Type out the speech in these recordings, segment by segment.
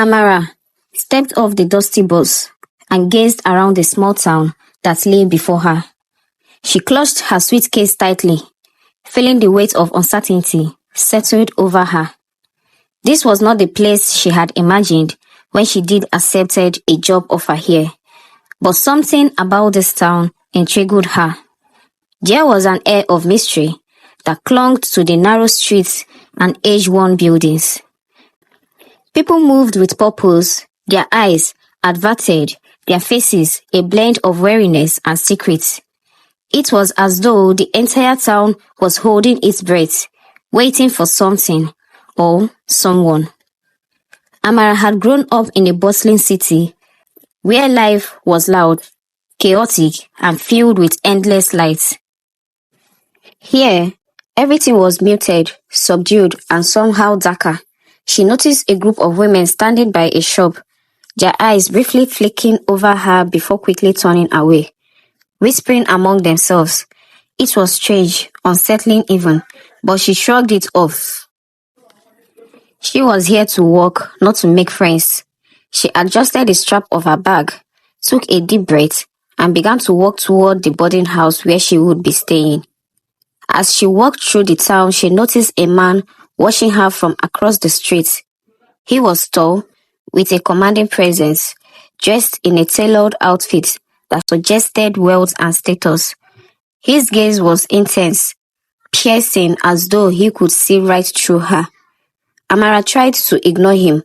Amara stepped off the dusty bus and gazed around the small town that lay before her. She clutched her suitcase tightly, feeling the weight of uncertainty settled over her. This was not the place she had imagined when she did accepted a job offer here, but something about this town intrigued her. There was an air of mystery that clung to the narrow streets and age-worn buildings. People moved with purpose, their eyes averted, their faces a blend of weariness and secrets. It was as though the entire town was holding its breath, waiting for something or someone. Amara had grown up in a bustling city where life was loud, chaotic, and filled with endless lights. Here, everything was muted, subdued, and somehow darker. She noticed a group of women standing by a shop, their eyes briefly flicking over her before quickly turning away, whispering among themselves. It was strange, unsettling even, but she shrugged it off. She was here to work, not to make friends. She adjusted the strap of her bag, took a deep breath, and began to walk toward the boarding house where she would be staying. As she walked through the town, she noticed a man watching her from across the street. He was tall, with a commanding presence, dressed in a tailored outfit that suggested wealth and status. His gaze was intense, piercing as though he could see right through her. Amara tried to ignore him,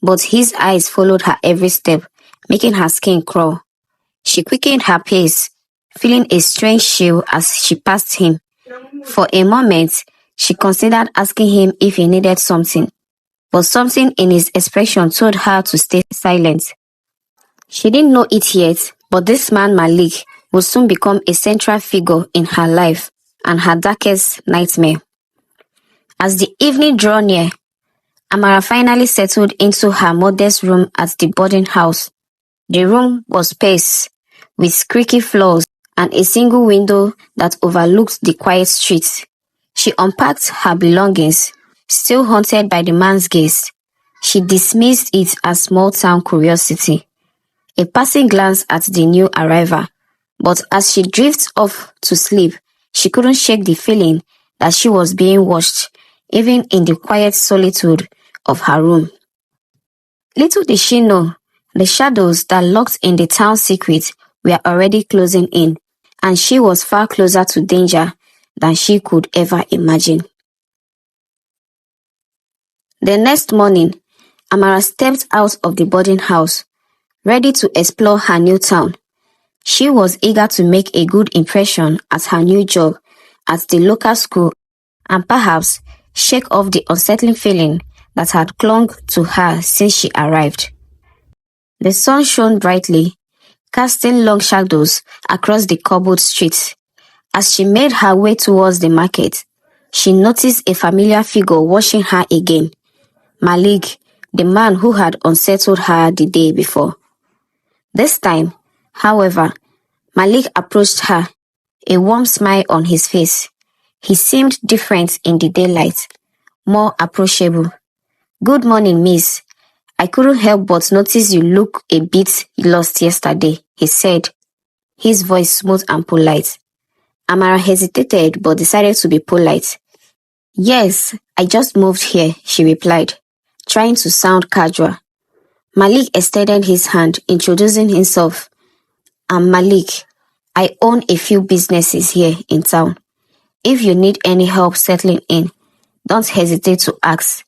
but his eyes followed her every step, making her skin crawl. She quickened her pace, feeling a strange chill as she passed him. For a moment, she considered asking him if he needed something, but something in his expression told her to stay silent. She didn't know it yet, but this man Malik would soon become a central figure in her life and her darkest nightmare. As the evening drew near, Amara finally settled into her modest room at the boarding house. The room was spacious, with creaky floors and a single window that overlooked the quiet streets. She unpacked her belongings, still haunted by the man's gaze. She dismissed it as small-town curiosity, a passing glance at the new arrival. But as she drifted off to sleep, she couldn't shake the feeling that she was being watched, even in the quiet solitude of her room. Little did she know, the shadows that lurked in the town's secret were already closing in, and she was far closer to danger than she could ever imagine. The next morning, Amara stepped out of the boarding house, ready to explore her new town. She was eager to make a good impression at her new job at the local school and perhaps shake off the unsettling feeling that had clung to her since she arrived. The sun shone brightly, casting long shadows across the cobbled streets. As she made her way towards the market, she noticed a familiar figure watching her again. Malik, the man who had unsettled her the day before. This time, however, Malik approached her, a warm smile on his face. He seemed different in the daylight, more approachable. "Good morning, miss. I couldn't help but notice you look a bit lost yesterday," he said, his voice smooth and polite. Amara hesitated but decided to be polite. "Yes, I just moved here," she replied, trying to sound casual. Malik extended his hand, introducing himself. "I'm Malik. I own a few businesses here in town. If you need any help settling in, don't hesitate to ask."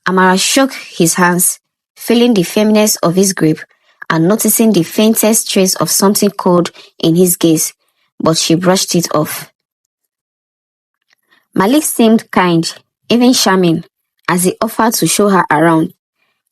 Amara shook his hands, feeling the firmness of his grip and noticing the faintest trace of something cold in his gaze, but she brushed it off. Malik seemed kind, even charming, as he offered to show her around.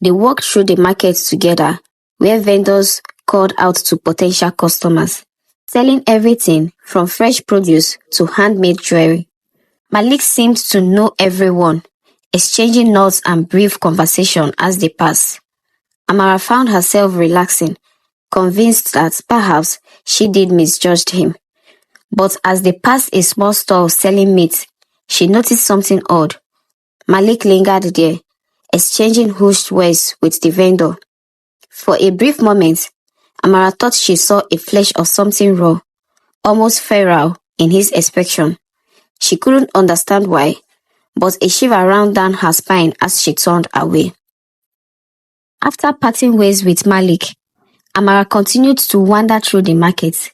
They walked through the market together, where vendors called out to potential customers, selling everything from fresh produce to handmade jewelry. Malik seemed to know everyone, exchanging nods and brief conversation as they passed. Amara found herself relaxing, convinced that perhaps she did misjudge him. But as they passed a small stall selling meat, she noticed something odd. Malik lingered there, exchanging hushed words with the vendor. For a brief moment, Amara thought she saw a flash of something raw, almost feral in his expression. She couldn't understand why, but a shiver ran down her spine as she turned away. After parting ways with Malik, Amara continued to wander through the market,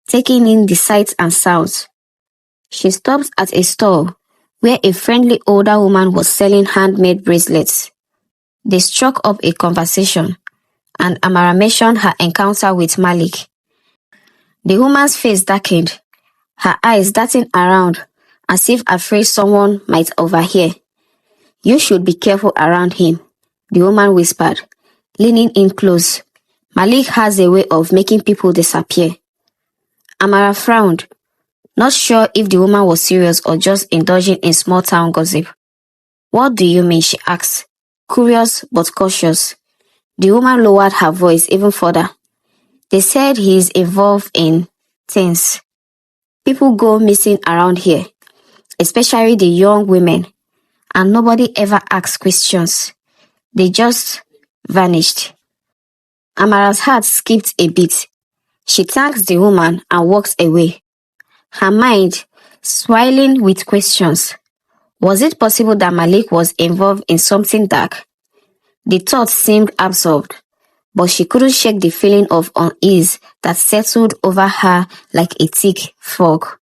taking in the sights and sounds. She stopped at a store where a friendly older woman was selling handmade bracelets. They struck up a conversation, and Amara mentioned her encounter with Malik. The woman's face darkened, her eyes darting around as if afraid someone might overhear. "You should be careful around him," the woman whispered, leaning in close. "Malik has a way of making people disappear." Amara frowned, not sure if the woman was serious or just indulging in small-town gossip. "What do you mean?" she asked, curious but cautious. The woman lowered her voice even further. "They said he is involved in things. People go missing around here, especially the young women, and nobody ever asks questions. They just vanished." Amara's heart skipped a beat. She thanked the woman and walked away, her mind swirling with questions. Was it possible that Malik was involved in something dark? The thought seemed absurd, but she couldn't shake the feeling of unease that settled over her like a thick fog.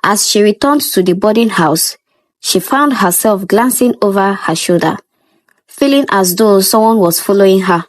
As she returned to the boarding house, she found herself glancing over her shoulder, feeling as though someone was following her.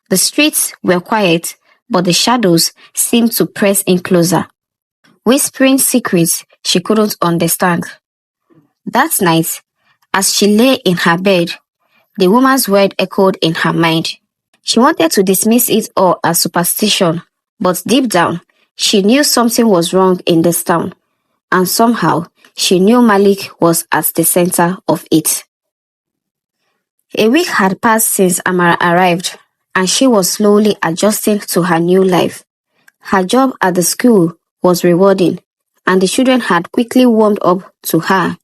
The streets were quiet, but the shadows seemed to press in closer, whispering secrets she couldn't understand. That night, as she lay in her bed, the woman's word echoed in her mind. She wanted to dismiss it all as superstition, but deep down, she knew something was wrong in this town, and somehow she knew Malik was at the center of it. A week had passed since Amara arrived, and she was slowly adjusting to her new life. Her job at the school was rewarding, and the children had quickly warmed up to her.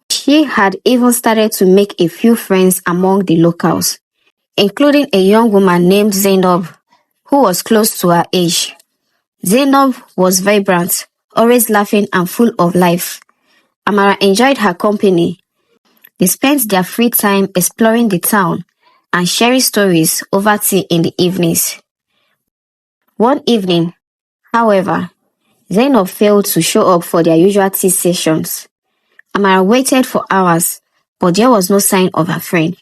She had even started to make a few friends among the locals, including a young woman named Zainab, who was close to her age. Zainab was vibrant, always laughing and full of life. Amara enjoyed her company. They spent their free time exploring the town and sharing stories over tea in the evenings. One evening, however, Zainab failed to show up for their usual tea sessions. Amara waited for hours, but there was no sign of her friend.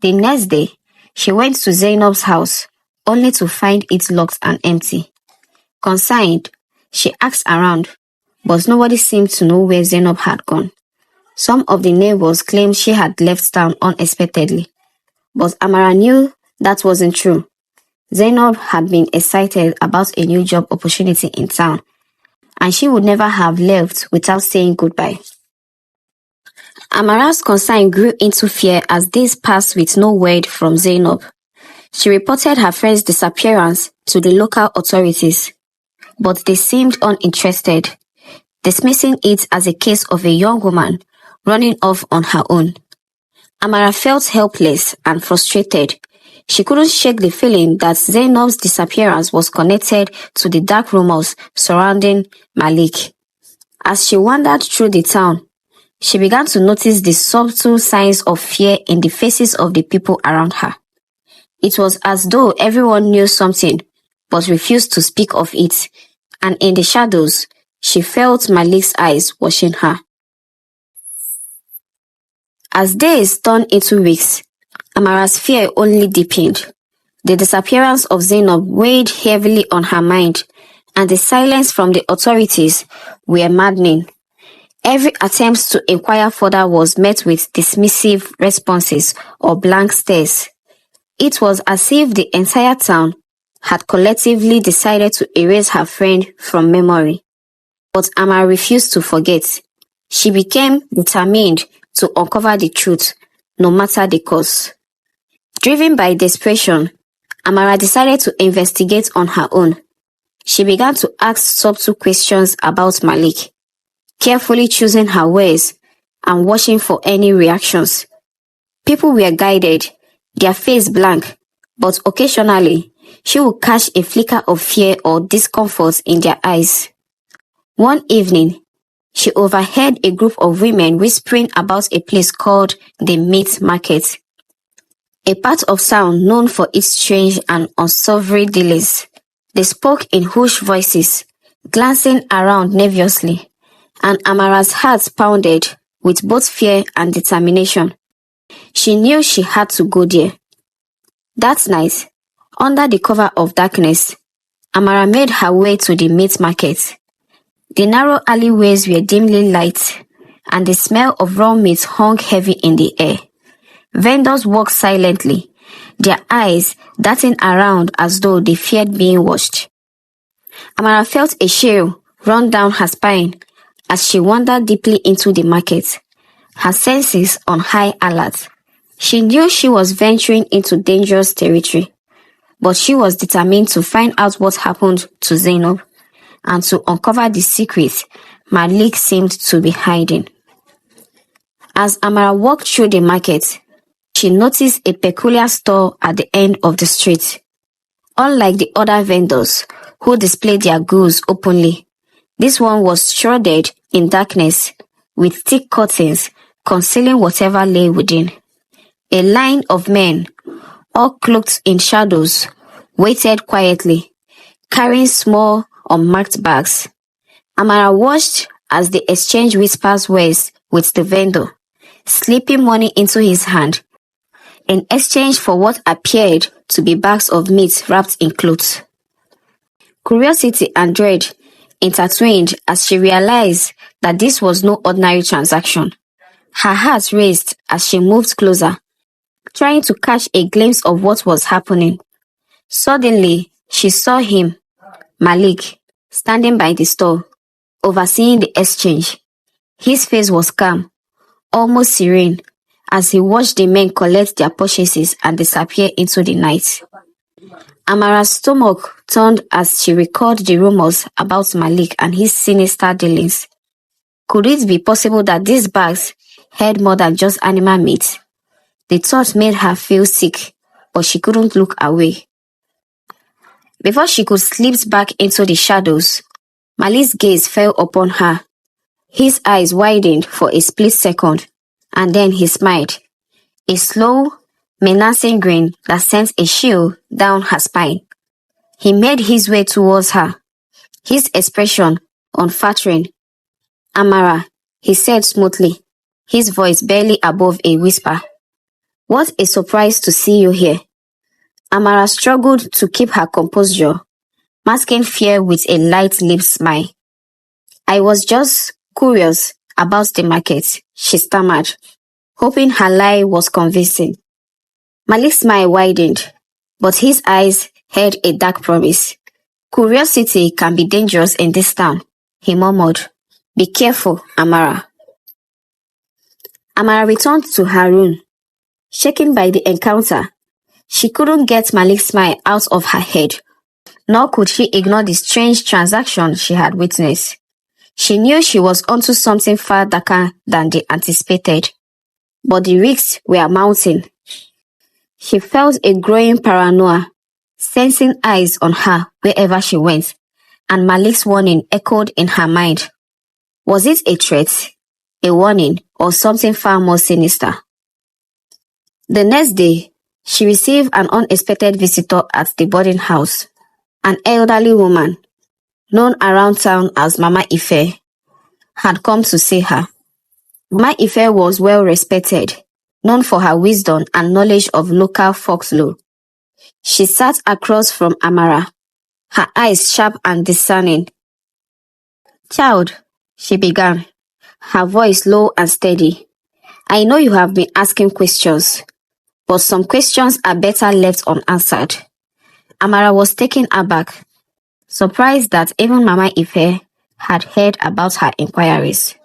The next day, she went to Zainab's house, only to find it locked and empty. Concerned, she asked around, but nobody seemed to know where Zainab had gone. Some of the neighbors claimed she had left town unexpectedly, but Amara knew that wasn't true. Zainab had been excited about a new job opportunity in town, and she would never have left without saying goodbye. Amara's concern grew into fear as days passed with no word from Zainab. She reported her friend's disappearance to the local authorities, but they seemed uninterested, dismissing it as a case of a young woman running off on her own. Amara felt helpless and frustrated. She couldn't shake the feeling that Zainab's disappearance was connected to the dark rumors surrounding Malik. As she wandered through the town, she began to notice the subtle signs of fear in the faces of the people around her. It was as though everyone knew something but refused to speak of it, and in the shadows, she felt Malik's eyes watching her. As days turned into weeks, Amara's fear only deepened. The disappearance of Zainab weighed heavily on her mind, and the silence from the authorities were maddening. Every attempt to inquire further was met with dismissive responses or blank stares. It was as if the entire town had collectively decided to erase her friend from memory. But Amara refused to forget. She became determined to uncover the truth, no matter the cost. Driven by desperation, Amara decided to investigate on her own. She began to ask subtle questions about Malik, carefully choosing her words and watching for any reactions. People were guided, their face blank, but occasionally she would catch a flicker of fear or discomfort in their eyes. One evening, she overheard a group of women whispering about a place called the Meat Market, a part of town known for its strange and unsavory dealings. They spoke in hushed voices, glancing around nervously, and Amara's heart pounded with both fear and determination. She knew she had to go there. That night, under the cover of darkness, Amara made her way to the meat market. The narrow alleyways were dimly lit, and the smell of raw meat hung heavy in the air. Vendors walked silently, their eyes darting around as though they feared being watched. Amara felt a chill run down her spine as she wandered deeply into the market, her senses on high alert. She knew she was venturing into dangerous territory, but she was determined to find out what happened to Zainab and to uncover the secret Malik seemed to be hiding. As Amara walked through the market, she noticed a peculiar store at the end of the street. Unlike the other vendors who displayed their goods openly, this one was shrouded in darkness with thick curtains concealing whatever lay within. A line of men, all cloaked in shadows, waited quietly, carrying small, unmarked bags. Amara watched as they exchanged whispers words with the vendor, slipping money into his hand in exchange for what appeared to be bags of meat wrapped in cloths. Curiosity and dread intertwined as she realized that this was no ordinary transaction. Her heart raced as she moved closer, trying to catch a glimpse of what was happening. Suddenly, she saw him, Malik, standing by the store, overseeing the exchange. His face was calm, almost serene, as he watched the men collect their purchases and disappear into the night. Amara's stomach turned as she recalled the rumors about Malik and his sinister dealings. Could it be possible that these bags held more than just animal meat? The thought made her feel sick, but she couldn't look away. Before she could slip back into the shadows, Malik's gaze fell upon her. His eyes widened for a split second, and then he smiled. A slow, menacing grin that sent a chill down her spine. He made his way towards her, his expression unfaltering. "Amara," he said smoothly, his voice barely above a whisper. "What a surprise to see you here." Amara struggled to keep her composure, masking fear with a light-lipped smile. "I was just curious about the market," she stammered, hoping her lie was convincing. Malik's smile widened, but his eyes held a dark promise. "Curiosity can be dangerous in this town," he murmured. "Be careful, Amara." Amara returned to her room, shaken by the encounter. She couldn't get Malik's smile out of her head, nor could she ignore the strange transaction she had witnessed. She knew she was onto something far darker than they anticipated, but the risks were mounting. She felt a growing paranoia, sensing eyes on her wherever she went, and Malik's warning echoed in her mind. Was it a threat, a warning, or something far more sinister? The next day, she received an unexpected visitor at the boarding house. An elderly woman, known around town as Mama Ife, had come to see her. Mama Ife was well respected, known for her wisdom and knowledge of local folklore. She sat across from Amara, her eyes sharp and discerning. "Child," she began, her voice low and steady, "I know you have been asking questions, but some questions are better left unanswered." Amara was taken aback, surprised that even Mama Ife had heard about her inquiries.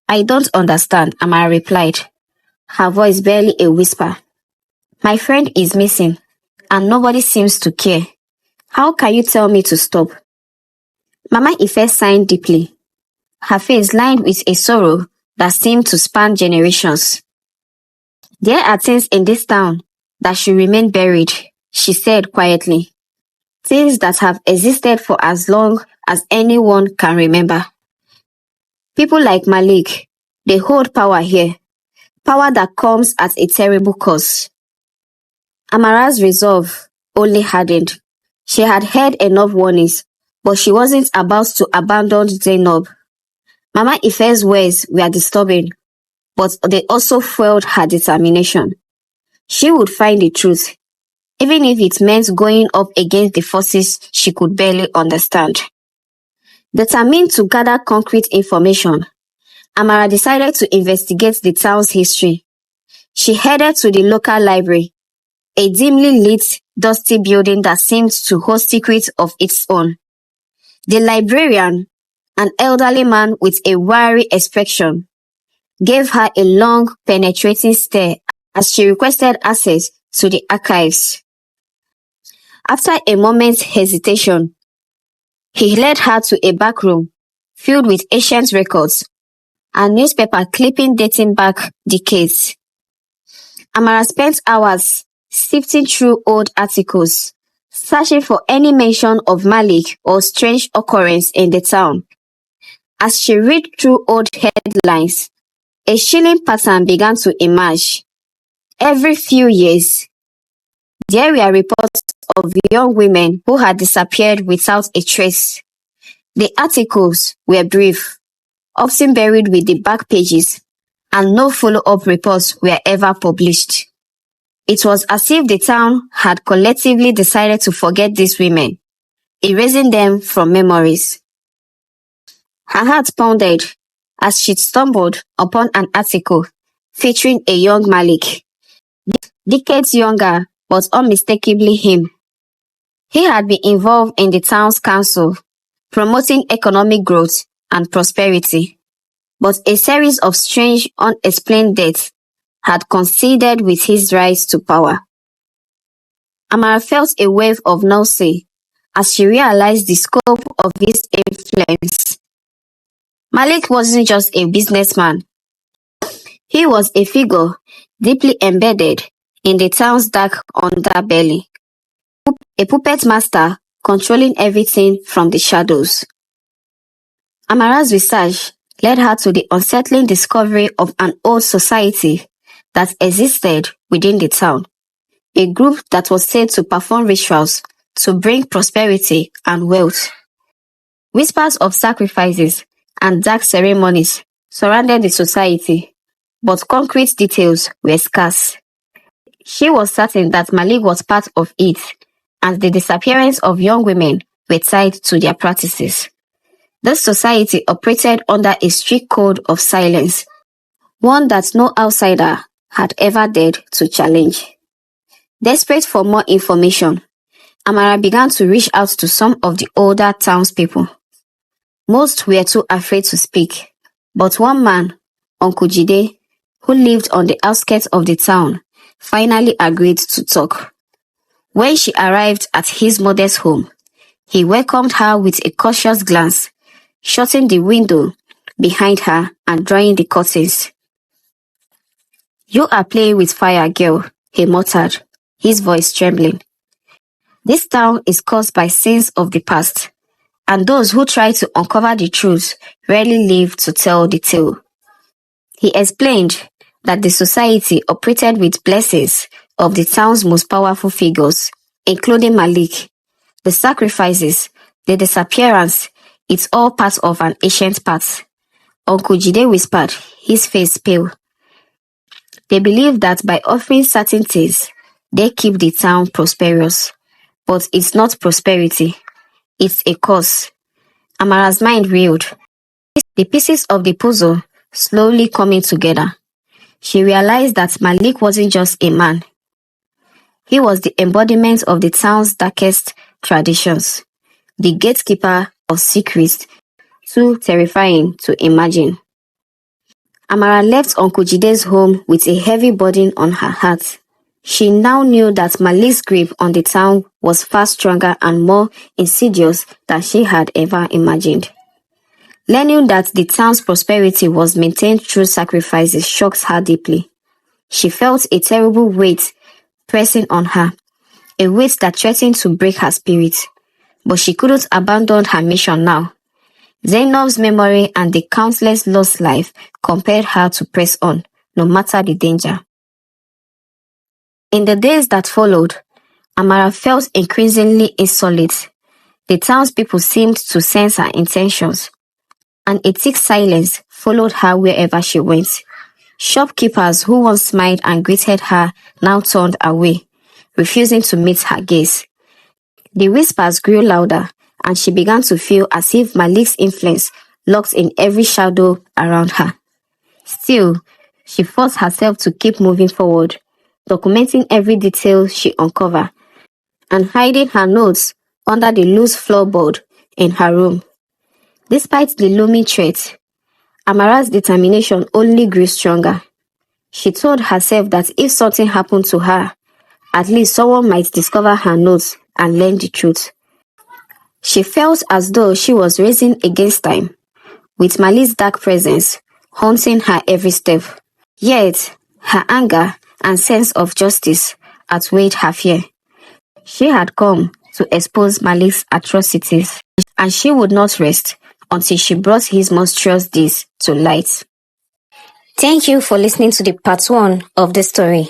"I don't understand," Amara replied, her voice barely a whisper. "My friend is missing, and nobody seems to care. How can you tell me to stop?" Mama Ife sighed deeply, her face lined with a sorrow that seemed to span generations. There are things in this town that should remain buried, she said quietly. Things that have existed for as long as anyone can remember. People like Malik, they hold power here, power that comes at a terrible cost. Amara's resolve only hardened. She had heard enough warnings, but she wasn't about to abandon Zainab. Mama Ife's words were disturbing, but they also fueled her determination. She would find the truth, even if it meant going up against the forces she could barely understand. Determined to gather concrete information, Amara decided to investigate the town's history. She headed to the local library, a dimly lit, dusty building that seemed to hold secrets of its own. The librarian, an elderly man with a weary expression, gave her a long, penetrating stare as she requested access to the archives. After a moment's hesitation, he led her to a back room filled with ancient records and newspaper clipping dating back decades. Amara spent hours sifting through old articles, searching for any mention of Malik or strange occurrence in the town. As she read through old headlines, a chilling pattern began to emerge. Every few years, there were reports of young women who had disappeared without a trace. The articles were brief, often buried with the back pages, and no follow-up reports were ever published. It was as if the town had collectively decided to forget these women, erasing them from memories. Her heart pounded as she stumbled upon an article featuring a young Malik, decades younger but unmistakably him. He had been involved in the town's council, promoting economic growth and prosperity, but a series of strange, unexplained deaths had coincided with his rise to power. Amara felt a wave of nausea as she realized the scope of his influence. Malik wasn't just a businessman. He was a figure deeply embedded in the town's dark underbelly, a puppet master controlling everything from the shadows. Amara's research led her to the unsettling discovery of an old society that existed within the town, a group that was said to perform rituals to bring prosperity and wealth. Whispers of sacrifices and dark ceremonies surrounded the society, but concrete details were scarce. She was certain that Malik was part of it, and the disappearance of young women were tied to their practices. This society operated under a strict code of silence, one that no outsider had ever dared to challenge. Desperate for more information, Amara began to reach out to some of the older townspeople. Most were too afraid to speak, but one man, Uncle Jide, who lived on the outskirts of the town, finally agreed to talk. When she arrived at his modest home, he welcomed her with a cautious glance, shutting the window behind her and drawing the curtains. "You are playing with fire, girl," he muttered, his voice trembling. "This town is caused by sins of the past, and those who try to uncover the truth rarely live to tell the tale." He explained that the society operated with blessings of the town's most powerful figures, including Malik. The sacrifices, the disappearance, it's all part of an ancient path. Uncle Jide whispered, his face pale. They believe that by offering certain things, they keep the town prosperous. But it's not prosperity. It's a curse. Amara's mind reeled. The pieces of the puzzle slowly coming together. She realized that Malik wasn't just a man. He was the embodiment of the town's darkest traditions, the gatekeeper of secrets, too terrifying to imagine. Amara left Uncle Jide's home with a heavy burden on her heart. She now knew that Malik's grip on the town was far stronger and more insidious than she had ever imagined. Learning that the town's prosperity was maintained through sacrifices shocked her deeply. She felt a terrible weight pressing on her, a weight that threatened to break her spirit. But she couldn't abandon her mission now. Zainab's memory and the countless lost life compelled her to press on, no matter the danger. In the days that followed, Amara felt increasingly insolent. The townspeople seemed to sense her intentions, and a thick silence followed her wherever she went. Shopkeepers who once smiled and greeted her now turned away, refusing to meet her gaze. The whispers grew louder, and she began to feel as if Malik's influence lurked in every shadow around her. Still, she forced herself to keep moving forward, documenting every detail she uncovered, and hiding her notes under the loose floorboard in her room. Despite the looming threat, Amara's determination only grew stronger. She told herself that if something happened to her, at least someone might discover her notes and learn the truth. She felt as though she was racing against time, with Malik's dark presence haunting her every step. Yet, her anger and sense of justice outweighed her fear. She had come to expose Malik's atrocities, and she would not rest until she brought his monstrous deeds to light. Thank you for listening to the part 1 of the story.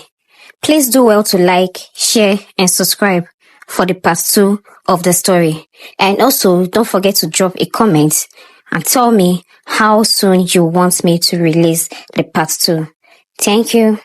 Please do well to like, share, and subscribe for the part 2 of the story. And also, don't forget to drop a comment and tell me how soon you want me to release the part 2. Thank you.